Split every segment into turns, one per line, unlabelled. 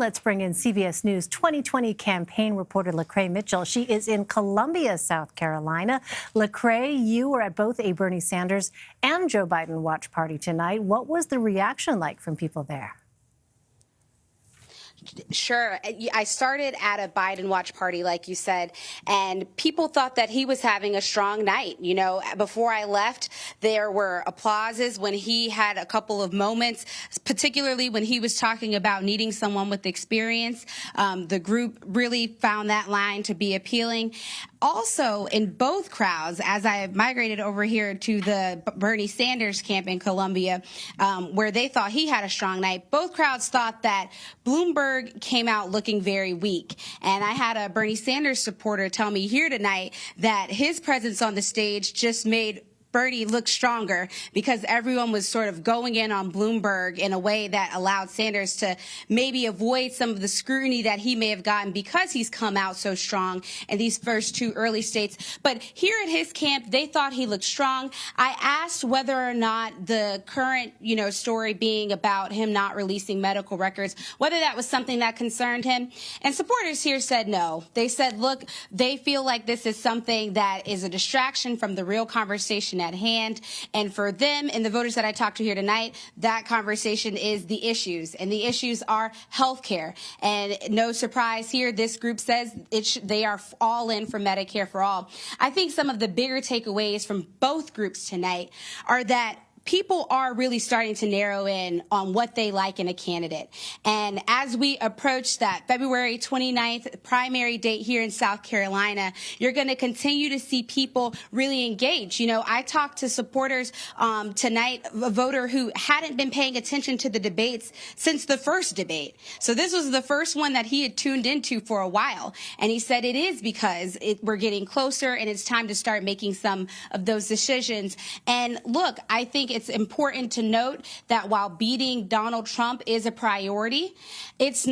let's bring in CBS News 2020 campaign reporter LaCrai Mitchell. She is in Columbia, South Carolina. LaCrai, you were at both a Bernie Sanders and Joe Biden watch party tonight. What was the reaction like from people there?
Sure. I started at a Biden watch party, like you said, and people thought that he was having a strong night. You know, before I left, there were applauses when he had a couple of moments, particularly when he was talking about needing someone with experience. The group really found that line to be appealing. Also, in both crowds, as I migrated over here to the Bernie Sanders camp in Columbia, where they thought he had a strong night, both crowds thought that Bloomberg came out looking very weak. And I had a Bernie Sanders supporter tell me here tonight that his presence on the stage just made Bernie looked stronger because everyone was sort of going in on Bloomberg in a way that allowed Sanders to maybe avoid some of the scrutiny that he may have gotten because he's come out so strong in these first two early states. But here at his camp, they thought he looked strong. I asked whether or not the current, story being about him not releasing medical records, whether that was something that concerned him. And supporters here said no. They said, look, they feel like this is something that is a distraction from the real conversation at hand. And for them and the voters that I talked to here tonight, that conversation is the issues. And the issues are health care. And no surprise here, this group says they are all in for Medicare for all. I think some of the bigger takeaways from both groups tonight are that people are really starting to narrow in on what they like in a candidate. And as we approach that February 29th primary date here in South Carolina, you're going to continue to see people really engage. I talked to supporters tonight, a voter who hadn't been paying attention to the debates since the first debate. So this was the first one that he had tuned into for a while. And he said it is because we're getting closer and it's time to start making some of those decisions. And look, I think it's important to note that while beating Donald Trump is a priority, it's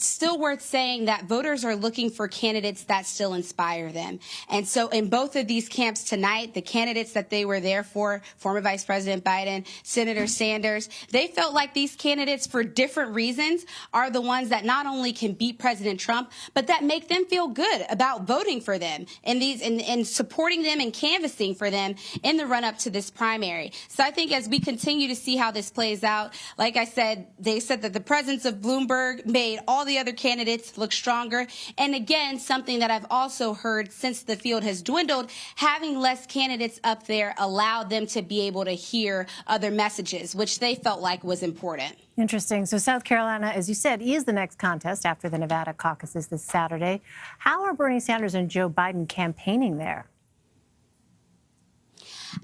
still worth saying that voters are looking for candidates that still inspire them. And so in both of these camps tonight, the candidates that they were there for, former Vice President Biden, Senator Sanders, they felt like these candidates for different reasons are the ones that not only can beat President Trump, but that make them feel good about voting for them and supporting them and canvassing for them in the run up to this primary. So I think as we continue to see how this plays out, like I said, they said that the presence of Bloomberg made all the other candidates look stronger. And again, something that I've also heard since the field has dwindled, having less candidates up there allowed them to be able to hear other messages, which they felt like was important.
Interesting. So South Carolina, as you said, is the next contest after the Nevada caucuses this Saturday. How are Bernie Sanders and Joe Biden campaigning there?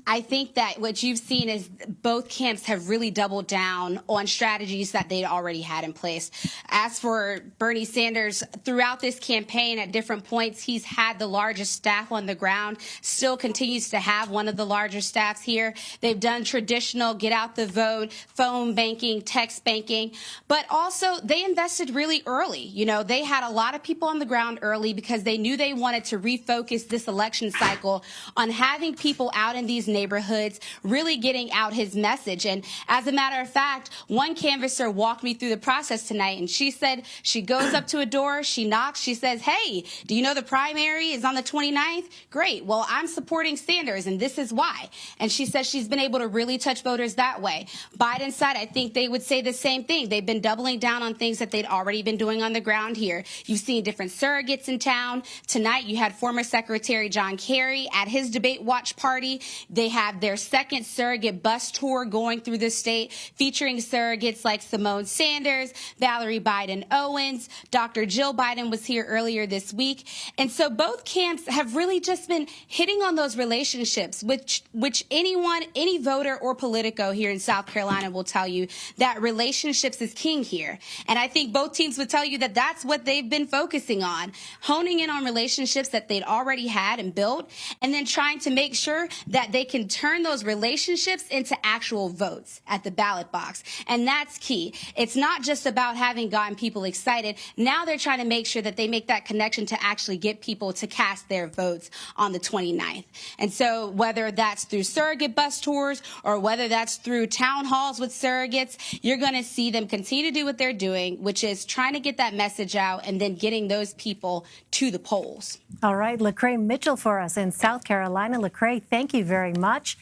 I think that what you've seen is both camps have really doubled down on strategies that they'd already had in place. As for Bernie Sanders, throughout this campaign at different points, he's had the largest staff on the ground, still continues to have one of the larger staffs here. They've done traditional get out the vote, phone banking, text banking, but also they invested really early. They had a lot of people on the ground early because they knew they wanted to refocus this election cycle on having people out in these neighborhoods, really getting out his message. And as a matter of fact, one canvasser walked me through the process tonight, and she said she goes up to a door, she knocks, she says, hey, do you know the primary is on the 29th? Great. Well, I'm supporting Sanders, and this is why. And she says she's been able to really touch voters that way. Biden's side, I think they would say the same thing. They've been doubling down on things that they'd already been doing on the ground here. You've seen different surrogates in town. Tonight, you had former Secretary John Kerry at his debate watch party. They have their second surrogate bus tour going through the state, featuring surrogates like Simone Sanders, Valerie Biden Owens, Dr. Jill Biden was here earlier this week. And so both camps have really just been hitting on those relationships, which any voter or politico here in South Carolina will tell you that relationships is king here. And I think both teams would tell you that that's what they've been focusing on, honing in on relationships that they'd already had and built, and then trying to make sure that they can turn those relationships into actual votes at the ballot box. And that's key. It's not just about having gotten people excited. Now they're trying to make sure that they make that connection to actually get people to cast their votes on the 29th. And so whether that's through surrogate bus tours or whether that's through town halls with surrogates, you're going to see them continue to do what they're doing, which is trying to get that message out and then getting those people to the polls.
All right, LaCrai Mitchell for us in South Carolina. LaCrai, thank you very much.